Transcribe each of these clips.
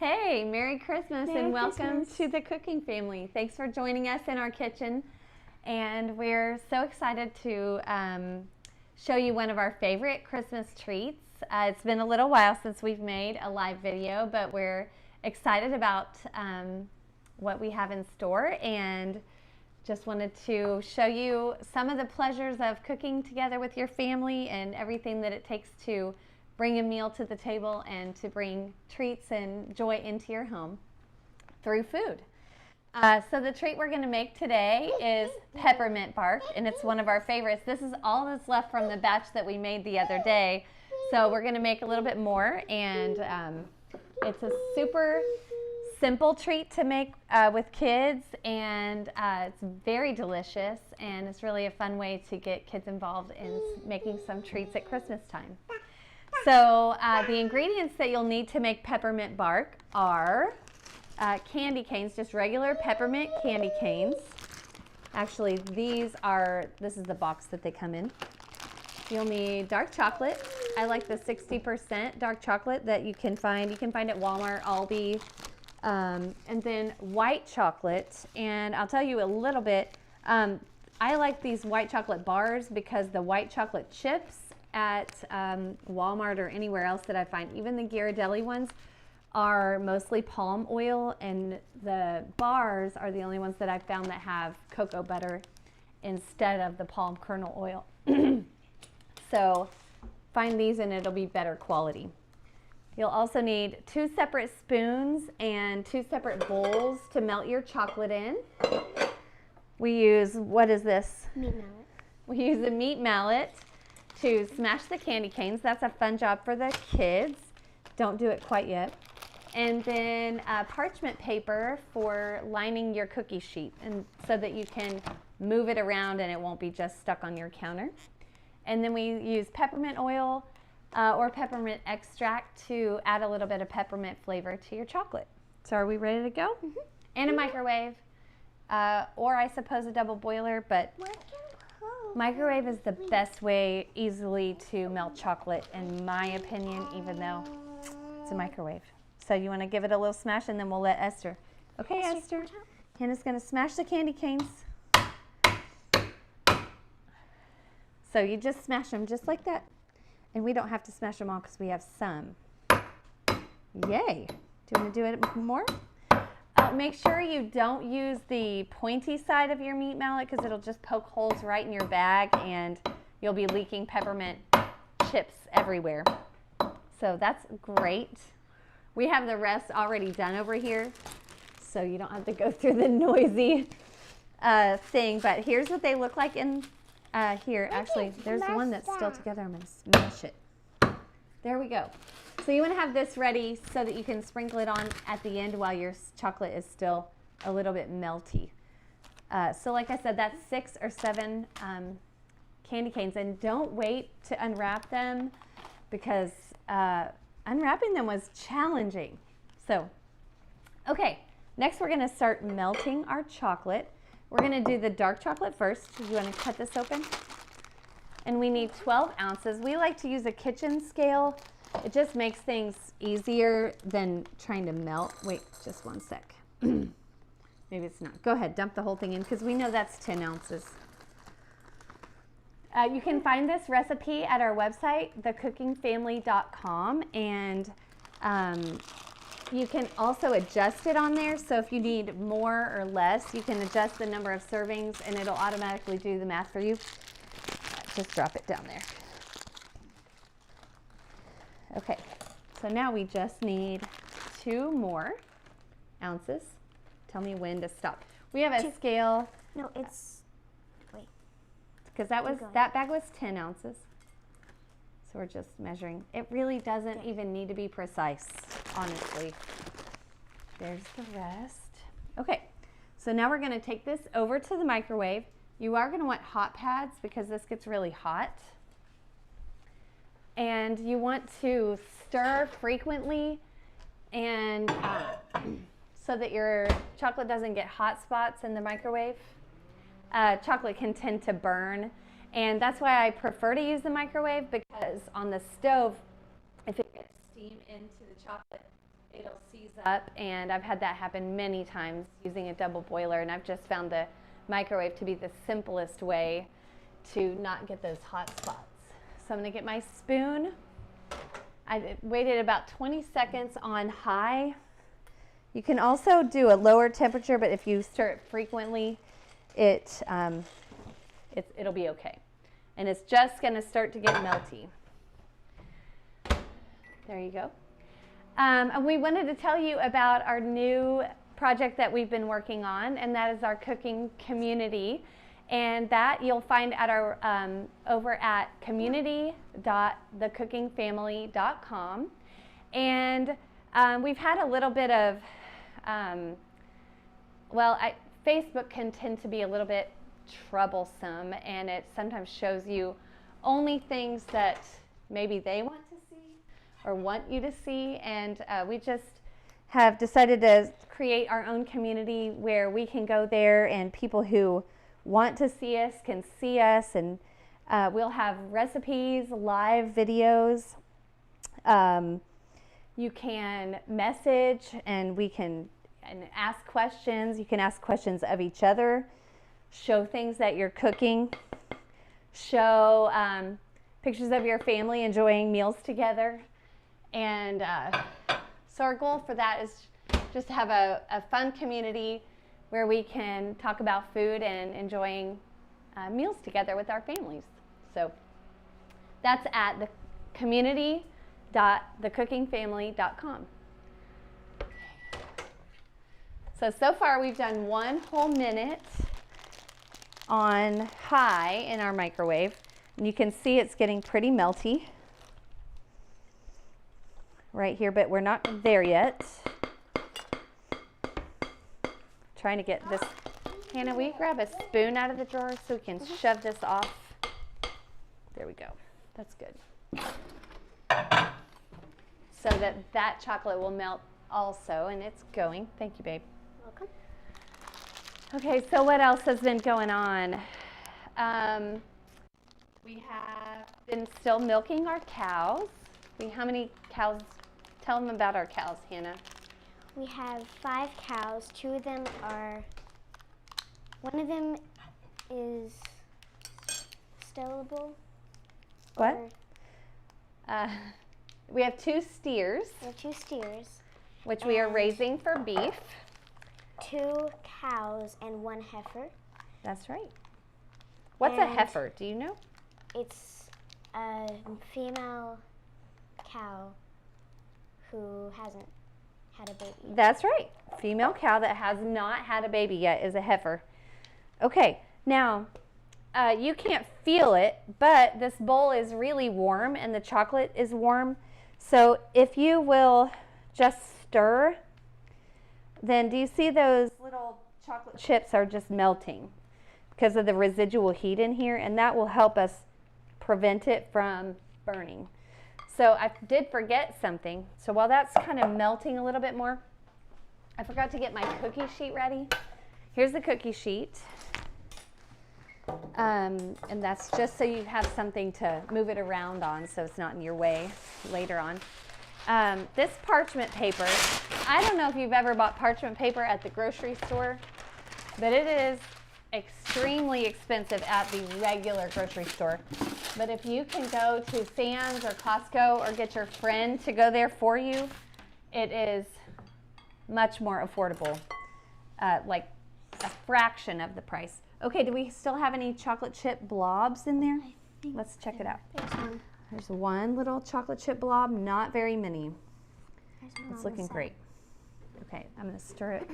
Hey, Merry Christmas Merry and welcome Christmas. to the cooking family. Thanks for joining us in our kitchen. And we're so excited to show you one of our favorite Christmas treats. It's been a little while since we've made a live video, but we're excited about what we have in store and just wanted to show you some of the pleasures of cooking together with your family and everything that it takes to bring a meal to the table and to bring treats and joy into your home through food. So the treat we're going to make today is peppermint bark, and it's one of our favorites. This is all that's left from the batch that we made the other day. So we're going to make a little bit more, and it's a super simple treat to make with kids, and it's very delicious, and it's really a fun way to get kids involved in making some treats at Christmas time. So the ingredients that you'll need to make peppermint bark are candy canes, just regular peppermint candy canes. Actually, this is the box that they come in. You'll need dark chocolate. I like the 60% dark chocolate that you can find. You can find at Walmart, Aldi. And then white chocolate. And I'll tell you a little bit. I like these white chocolate bars because the white chocolate chips at Walmart or anywhere else that I find, even the Ghirardelli ones, are mostly palm oil, and the bars are the only ones that I've found that have cocoa butter instead of the palm kernel oil. So find these and it'll be better quality. You'll also need 2 separate spoons and 2 separate bowls to melt your chocolate in. We use, what is this? Meat mallet. We use a meat mallet to smash the candy canes. That's a fun job for the kids. Don't do it quite yet. And then parchment paper for lining your cookie sheet, and so that you can move it around and it won't be just stuck on your counter. And then we use peppermint oil or peppermint extract to add a little bit of peppermint flavor to your chocolate. So are we ready to go? Mm-hmm. And a microwave, or I suppose a double boiler, but microwave is the best way easily to melt chocolate, in my opinion, even though it's a microwave. So you want to give it a little smash, and then we'll let Esther. Okay, Esther. Hannah's going to smash the candy canes. So you just smash them just like that. And we don't have to smash them all because we have some. Yay. Do you want to do it more? Make sure you don't use the pointy side of your meat mallet because it'll just poke holes right in your bag and you'll be leaking peppermint chips everywhere. So that's great. We have the rest already done over here, so you don't have to go through the noisy thing. But here's what they look like in here. Actually, there's one that's still together. I'm going to smash it. There we go. So you want to have this ready so that you can sprinkle it on at the end while your chocolate is still a little bit melty. So like I said, that's 6 or 7 candy canes. And don't wait to unwrap them because unwrapping them was challenging. So, okay, next we're going to start melting our chocolate. We're going to do the dark chocolate first. You want to cut this open? And we need 12 ounces. We like to use a kitchen scale. It just makes things easier than trying to melt. Wait, just one sec. Maybe it's not. Go ahead, dump the whole thing in because we know that's 10 ounces. You can find this recipe at our website, thecookingfamily.com, and you can also adjust it on there. So if you need more or less, you can adjust the number of servings and it'll automatically do the math for you. Just drop it down there. Okay, so now we just need 2 more ounces. Tell me when to stop. We have a scale. No, it's, wait. Because that bag was 10 ounces. So we're just measuring. It really doesn't even need to be precise, honestly. There's the rest. Okay, so now we're going to take this over to the microwave. You are going to want hot pads because this gets really hot. And you want to stir frequently and so that your chocolate doesn't get hot spots in the microwave. Chocolate can tend to burn, and that's why I prefer to use the microwave, because on the stove, if it gets steam into the chocolate, it'll seize up, and I've had that happen many times using a double boiler, and I've just found the microwave to be the simplest way to not get those hot spots. So I'm going to get my spoon. I waited about 20 seconds on high. You can also do a lower temperature, but if you stir it frequently, it'll be okay. And it's just going to start to get melty. There you go. And we wanted to tell you about our new project that we've been working on, and that is our cooking community. And that you'll find at our over at community.thecookingfamily.com. And we've had a little bit of, Facebook can tend to be a little bit troublesome, and it sometimes shows you only things that maybe they want to see or want you to see. And we just have decided to create our own community where we can go there and people who want to see us can see us, and we'll have recipes, live videos. You can message, and we can ask questions. You can ask questions of each other, show things that you're cooking, show pictures of your family enjoying meals together. And so our goal for that is just to have a fun community where we can talk about food and enjoying meals together with our families. So that's at the community.thecookingfamily.com. So far we've done 1 whole minute on high in our microwave, and you can see it's getting pretty melty right here, but we're not there yet. Trying to get this. Hannah, will you grab a spoon out of the drawer so we can shove this off? There we go. That's good. So that chocolate will melt also, and it's going. Thank you, babe. Welcome. Okay, so what else has been going on? We have been still milking our cows. How many cows? Tell them about our cows, Hannah. We have 5 cows. 2 of them are, one of them is stillable. What? We have 2 steers. We have 2 steers. Which we are raising for beef. 2 cows and 1 heifer. That's right. What's a heifer? Do you know? It's a female cow who hasn't had a baby. That's right. Female cow that has not had a baby yet is a heifer. Okay, now you can't feel it, but this bowl is really warm and the chocolate is warm. So if you will just stir, then do you see those little chocolate chips are just melting because of the residual heat in here, and that will help us prevent it from burning. So I did forget something. So while that's kind of melting a little bit more, I forgot to get my cookie sheet ready. Here's the cookie sheet. And that's just so you have something to move it around on so it's not in your way later on. This parchment paper, I don't know if you've ever bought parchment paper at the grocery store, but it is extremely expensive at the regular grocery store. But if you can go to Sam's or Costco or get your friend to go there for you, it is much more affordable, like a fraction of the price. Okay, do we still have any chocolate chip blobs in there? Let's check it out. There's one little chocolate chip blob, not very many. It's looking great. Okay, I'm going to stir it.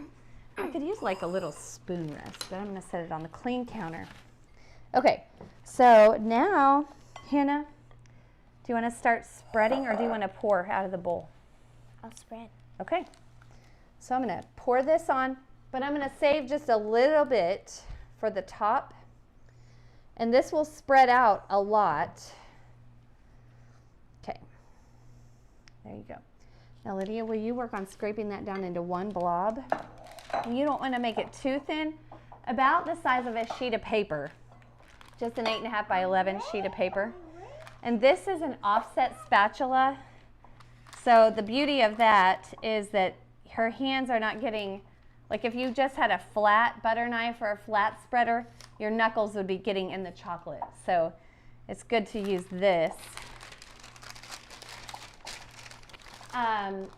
I could use like a little spoon rest, but I'm going to set it on the clean counter. Okay, so now, Hannah, do you want to start spreading or do you want to pour out of the bowl? I'll spread. Okay, so I'm going to pour this on, but I'm going to save just a little bit for the top. And this will spread out a lot. Okay, there you go. Now, Lydia, will you work on scraping that down into one blob? And you don't want to make it too thin, about the size of a sheet of paper. Just an 8.5 by 11 sheet of paper. And this is an offset spatula, So the beauty of that is that her hands are not getting, like if you just had a flat butter knife or a flat spreader, your knuckles would be getting in the chocolate. So it's good to use this.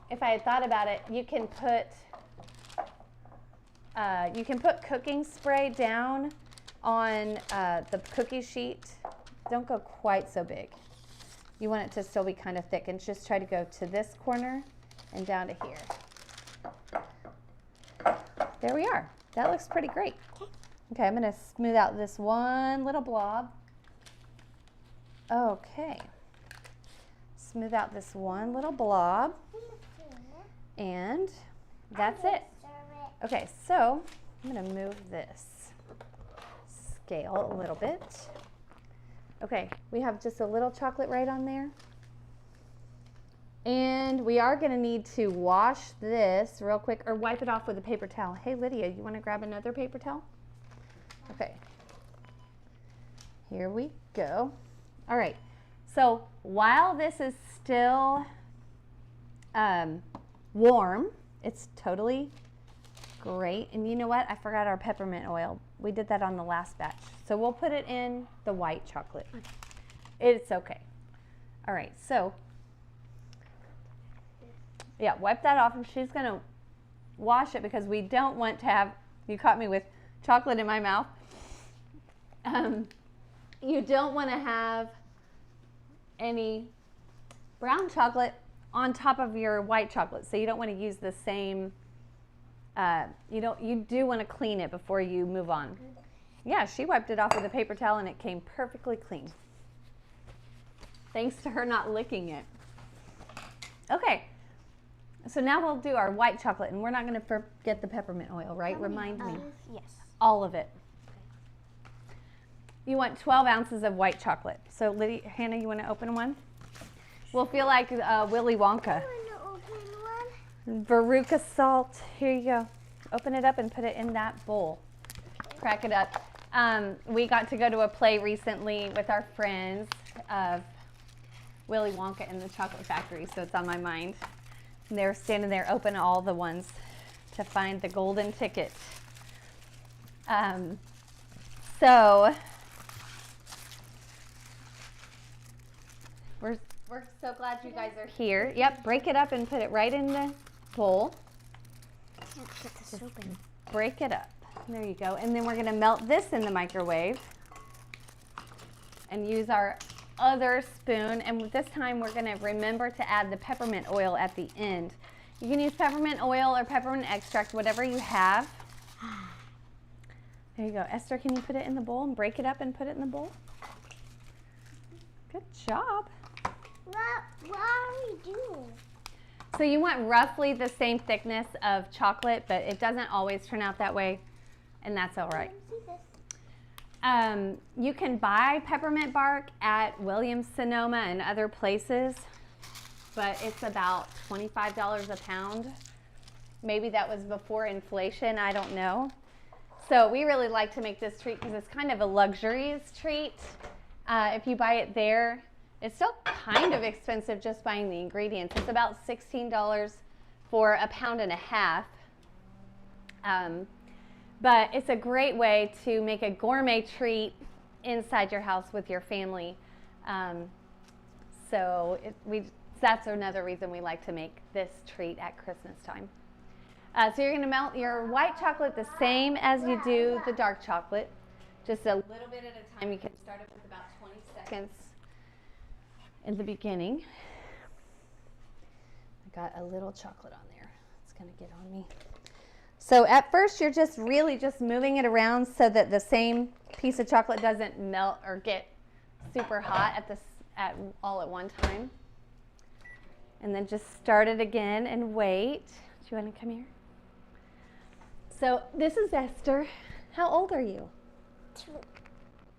If I had thought about it, you can put cooking spray down on the cookie sheet. Don't go quite so big. You want it to still be kind of thick, and just try to go to this corner and down to here. There we are. That looks pretty great. Okay, I'm going to smooth out this one little blob. Okay. Smooth out this one little blob. And that's it. Okay, so I'm going to move this scale a little bit. Okay, we have just a little chocolate right on there. And we are going to need to wash this real quick, or wipe it off with a paper towel. Hey, Lydia, you want to grab another paper towel? Okay. Here we go. All right. So while this is still warm, it's totally great. And you know what? I forgot our peppermint oil. We did that on the last batch. So we'll put it in the white chocolate. It's okay. All right. So yeah, wipe that off, and she's going to wash it because we don't want to have, you caught me with chocolate in my mouth. You don't want to have any brown chocolate on top of your white chocolate. So you don't want to use the same, you do want to clean it before you move on. Yeah, she wiped it off with a paper towel and it came perfectly clean. Thanks to her not licking it. Okay. So now we'll do our white chocolate, and we're not going to forget the peppermint oil, right? Remind me. Yes. All of it. You want 12 ounces of white chocolate. So Lydia, Hannah, you want to open one? We'll feel like Willy Wonka. I want to open one. Veruca salt. Here you go. Open it up and put it in that bowl. Crack it up. We got to go to a play recently with our friends of Willy Wonka and the Chocolate Factory, so it's on my mind. And they were standing there, open all the ones to find the golden ticket. So we're so glad you guys are here. Yep, break it up and put it right in the bowl. Get this open. Break it up. There you go. And then we're going to melt this in the microwave and use our other spoon. And this time we're going to remember to add the peppermint oil at the end. You can use peppermint oil or peppermint extract, whatever you have. There you go. Esther, can you put it in the bowl and break it up and put it in the bowl? Good job. What are we doing? So you want roughly the same thickness of chocolate, but it doesn't always turn out that way, and that's all right. You can buy peppermint bark at Williams-Sonoma and other places, but it's about $25 a pound. Maybe that was before inflation, I don't know. So we really like to make this treat because it's kind of a luxurious treat. If you buy it there, it's still kind of expensive just buying the ingredients. It's about $16 for a pound and a half. But it's a great way to make a gourmet treat inside your house with your family. That's another reason we like to make this treat at Christmas time. So you're going to melt your white chocolate the same as you do the dark chocolate, just a little bit at a time. You can start it with about 20 seconds in the beginning. I got a little chocolate on there. It's going to get on me. So at first you're just really just moving it around so that the same piece of chocolate doesn't melt or get super hot all at one time. And then just start it again and wait. Do you want to come here? So this is Esther. How old are you? 2.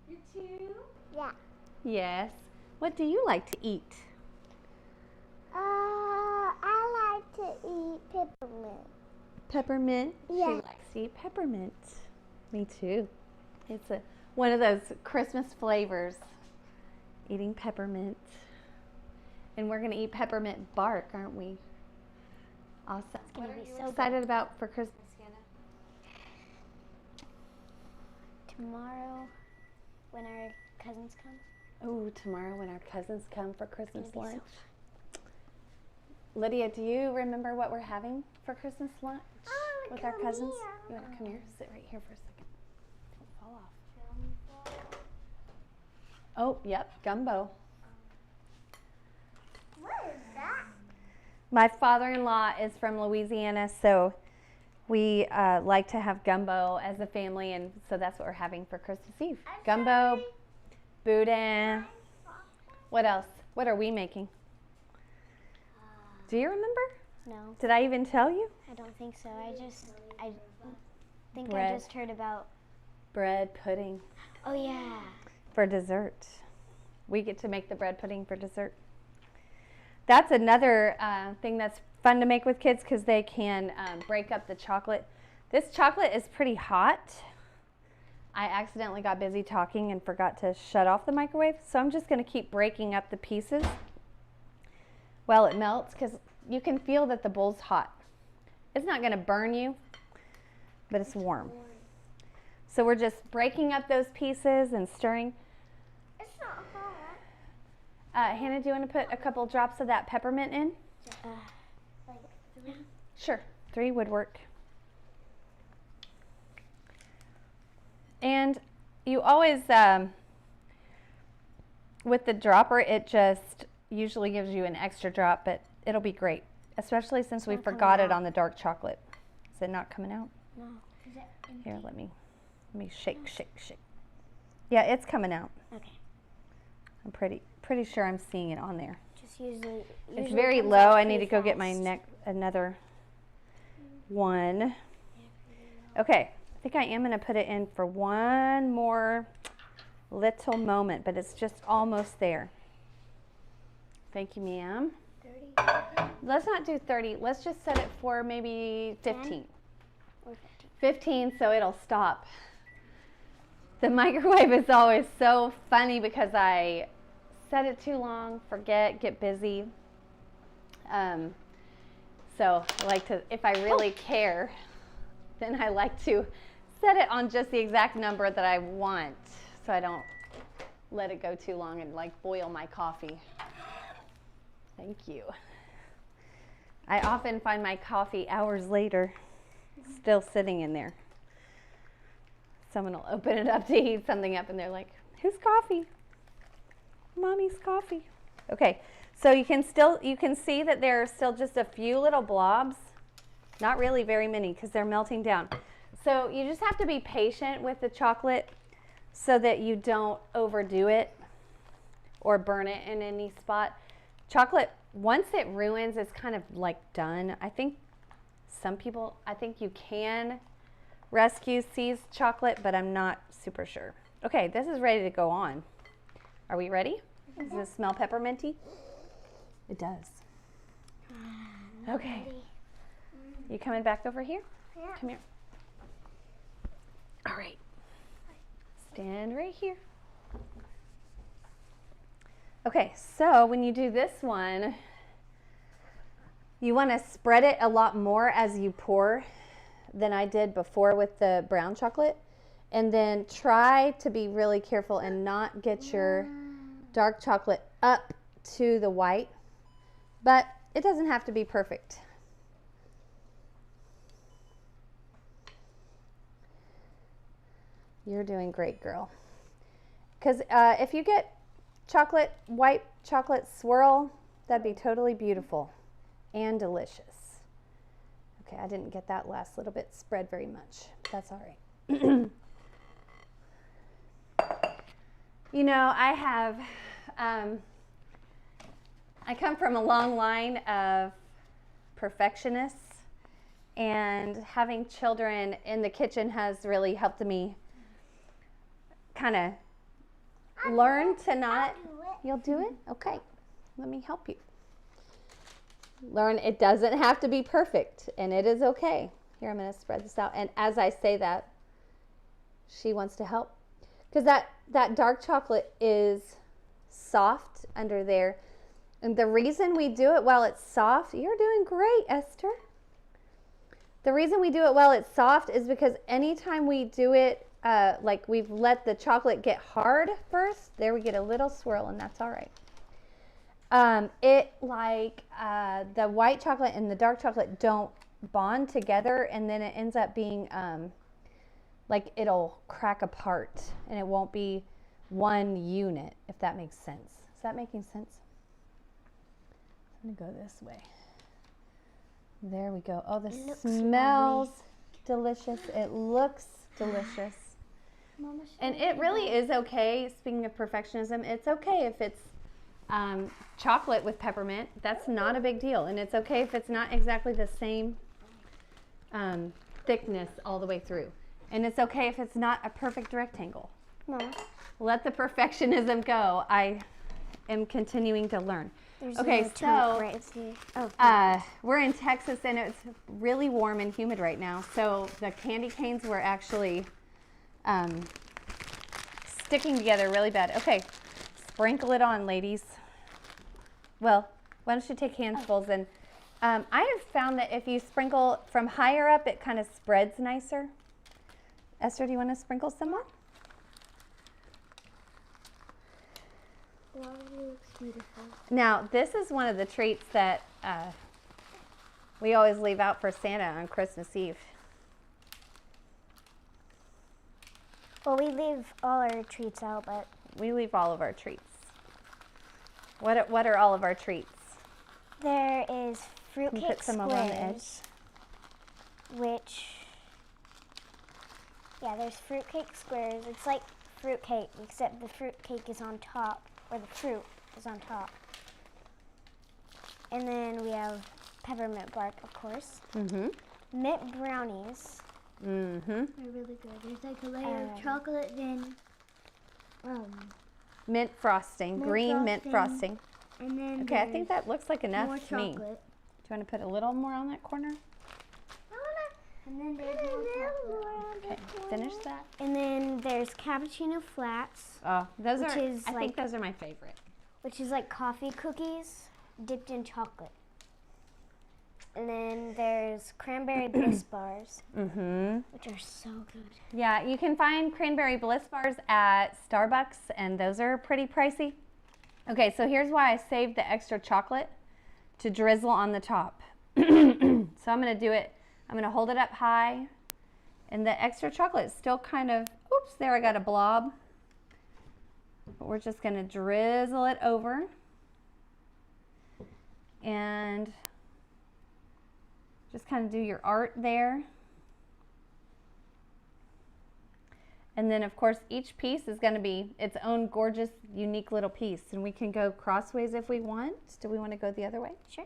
You're 2? Yeah. Yes. What do you like to eat? I like to eat peppermint. Peppermint? Yeah. She likes to eat peppermint. Me too. It's one of those Christmas flavors. Eating peppermint. And we're going to eat peppermint bark, aren't we? Awesome. What are you excited about for Christmas, Hannah? Tomorrow, when our cousins come. Oh, tomorrow when our cousins come for Christmas lunch. Lydia, do you remember what we're having for Christmas lunch with our cousins? You want to come here? Sit right here for a second. Don't fall off. Oh, yep, gumbo. What is that? My father-in-law is from Louisiana, so we like to have gumbo as a family, and so that's what we're having for Christmas Eve. Gumbo, boudin. What else? What are we making? Do you remember? No. Did I even tell you? I don't think so. I think Bread. I just heard about Bread pudding. Oh yeah. For dessert. We get to make the bread pudding for dessert. That's another thing that's fun to make with kids because they can break up the chocolate. This chocolate is pretty hot. I accidentally got busy talking and forgot to shut off the microwave, so I'm just going to keep breaking up the pieces while it melts because you can feel that the bowl's hot. It's not going to burn you, but it's warm. So we're just breaking up those pieces and stirring. It's not hot. Hannah, do you want to put a couple drops of that peppermint in? Like 3? Sure, 3 would work. And you always, with the dropper, it just usually gives you an extra drop, but it'll be great, especially since we forgot it on the dark chocolate. Is it not coming out? No. Is it empty? Here, let me shake, shake, shake. Yeah, it's coming out. Okay. I'm pretty sure I'm seeing it on there. Just usually It's very comes low. out I need to pretty go get my fast. another one. Okay, I think I am going to put it in for one more little moment, but it's just almost there. Thank you, ma'am. 30. Let's not do 30. Let's just set it for maybe 15. 10 or 15, so it'll stop. The microwave is always so funny because I set it too long, forget, get busy. So I like to, if I really care, then I like to set it on just the exact number that I want so I don't let it go too long and like boil my coffee. Thank you. I often find my coffee hours later still sitting in there. Someone will open it up to heat something up and they're like, whose coffee? Mommy's coffee. Okay, so you can see that there are still just a few little blobs, not really very many because they're melting down. So you just have to be patient with the chocolate so that you don't overdo it or burn it in any spot. Chocolate, once it ruins, it's kind of like done. I think you can rescue seized chocolate, but I'm not super sure. Okay, this is ready to go on. Are we ready? Does it smell pepperminty? It does. Okay. You coming back over here? Yeah. Come here. All right. Stand right here. Okay, so when you do this one, you want to spread it a lot more as you pour than I did before with the brown chocolate. And then try to be really careful and not get your dark chocolate up to the white. But it doesn't have to be perfect. You're doing great, girl. Because if you get white chocolate swirl, that'd be totally beautiful and delicious. Okay, I didn't get that last little bit spread very much. That's all right. You know, I come from a long line of perfectionists, and having children in the kitchen has really helped me kind of learn to not. You'll do it? Okay, let me help you. Learn it doesn't have to be perfect, and it is okay. Here, I'm going to spread this out, and as I say that, she wants to help. Because that dark chocolate is soft under there, And the reason we do it while it's soft, you're doing great, Esther. The reason we do it while it's soft is because anytime we do it, like we've let the chocolate get hard first, there we get a little swirl, and that's all right. The white chocolate and the dark chocolate don't bond together, and then it ends up being like it'll crack apart, and it won't be one unit, if that makes sense. Is that making sense? I'm gonna go this way. There we go. Oh, this smells delicious. It looks delicious. Mama, And it really is okay. Speaking of perfectionism, it's okay if it's chocolate with peppermint. That's not a big deal. And it's okay if it's not exactly the same thickness all the way through. And it's okay if it's not a perfect rectangle. Mama. Let the perfectionism go. I am continuing to learn. Okay, so we're in Texas, and it's really warm and humid right now. So the candy canes were actually sticking together really bad. Okay, sprinkle it on, ladies. Well, why don't you take handfuls? And I have found that if you sprinkle from higher up, it kind of spreads nicer. Esther, do you want to sprinkle some more? Wow, it looks beautiful. Now, this is one of the treats that we always leave out for Santa on Christmas Eve. Well, we leave all our treats out, but We leave all of our treats. What are all of our treats? there is Can you fruitcake put some over on the edge? squares, which, yeah, there's fruitcake squares. It's like fruitcake, except the fruitcake is on top, or the fruit is on top. And then we have peppermint bark, of course. Mm-hmm. Mint brownies. Mm-hmm. They're really good. There's like a layer of chocolate, then Mint frosting, Mint green mint frosting. and then Okay, I think that looks like enough more to me. Do chocolate. you want to put a little more on that corner? And then there's more chocolate. Okay, finish that. And then there's cappuccino flats, Oh, those Which are. is I think like- those are my favorite. which is like coffee cookies dipped in chocolate. And then there's cranberry bliss bars, Mm-hmm. which are so good. Yeah, you can find cranberry bliss bars at Starbucks, and those are pretty pricey. Okay, so here's why I saved the extra chocolate to drizzle on the top. So I'm going to do it. I'm going to hold it up high, and the extra chocolate is still kind of, oops, there I got a blob. But we're just going to drizzle it over. And just kind of do your art there. And then, of course, each piece is going to be its own gorgeous, unique little piece. And we can go crossways if we want. Do we want to go the other way? Sure.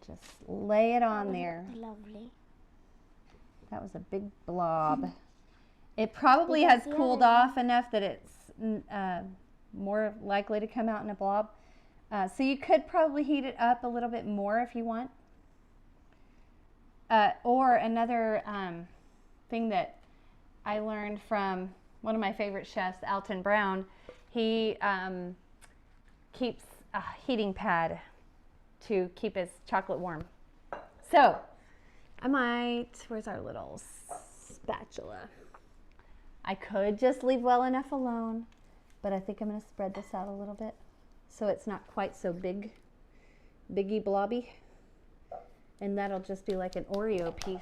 Just lay it on there. Lovely. That was a big blob. It probably Because has the cooled other off enough that it's more likely to come out in a blob. So you could probably heat it up a little bit more if you want. Or another thing that I learned from one of my favorite chefs, Alton Brown, he keeps a heating pad to keep his chocolate warm. So I might, where's our little spatula? I could just leave well enough alone, but I think I'm going to spread this out a little bit so it's not quite so biggy blobby. And that'll just be like an Oreo piece.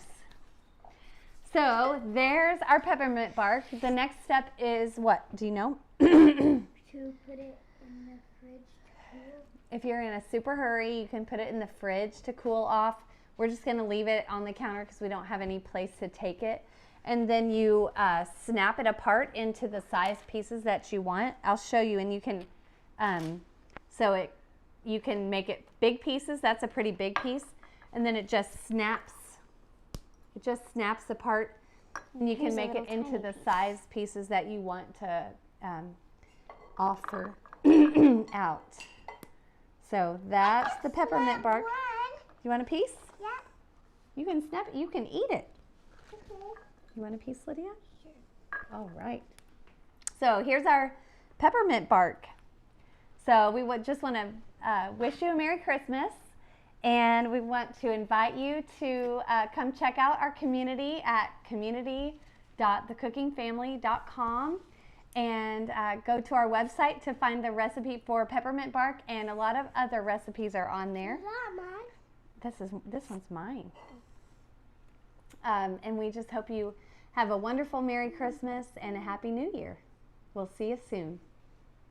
So there's our peppermint bark. The next step is what? Do you know? To put it in the fridge to cool. If you're in a super hurry, you can put it in the fridge to cool off. We're just going to leave it on the counter because we don't have any place to take it. And then you snap it apart into the size pieces that you want. I'll show you, and you can, you can make it big pieces. That's a pretty big piece. And then it just snaps. It just snaps apart, and you can Here's a make it little into tiny the piece. size pieces that you want to offer out. So that's the peppermint bark. You want a piece? Yeah. You can snap it. You can eat it. You want a piece, Lydia? Sure. All right. So here's our peppermint bark. So we would just want to wish you a Merry Christmas, and we want to invite you to come check out our community at community.thecookingfamily.com, and go to our website to find the recipe for peppermint bark, and a lot of other recipes are on there. Is that mine? This one's mine. And we just hope you have a wonderful Merry Christmas and a Happy New Year. We'll see you soon.